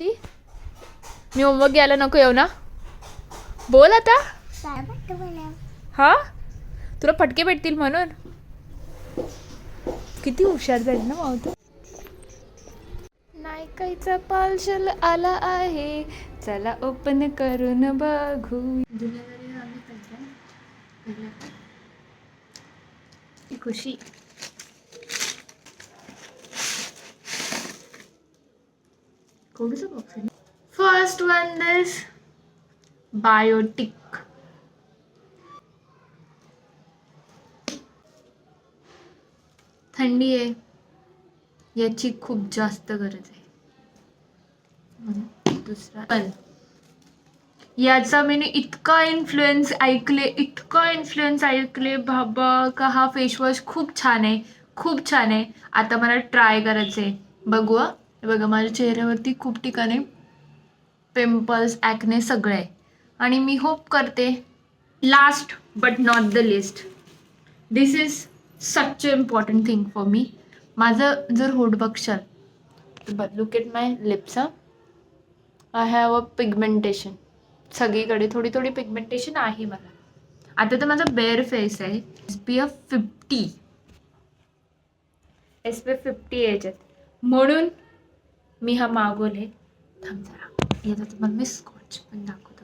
बोलती मी होमवर्क घ्यायला नको येऊ ना. बोल आता. हा तुला फटके भेटतील म्हणून. किती हुशार झाली ना माऊ तू. नायकाचा पार्सल आला आहे, चला ओपन करून बघू. खुशी. फर्स्ट वन दिस बायोटिक. थंडी आहे, याची खूप जास्त गरज आहे. दुसरा पण याचा मी इतका इन्फ्लुएन्स ऐकले बाबा का हा फेसवॉश खूप छान आहे, खूप छान आहे. आता मला ट्राय करायचं आहे. बघू. बघा माझ्या चेहऱ्यावरती खूप ठिकाणी पिंपल्स, ॲक्ने सगळं आहे. आणि मी होप करते, last but not the list, this is such a important thing for me. माझं जर होड बघशाल तर look at my lips. I have a pigmentation सगळीकडे, थोडी थोडी पिगमेंटेशन आहे मला. आता तर माझा बेअर फेस आहे. SPF 50 याच्यात, म्हणून मी हा मागवले. थांब जरा, याचा तुम्हाला मी स्कॉच पण दाखवतो.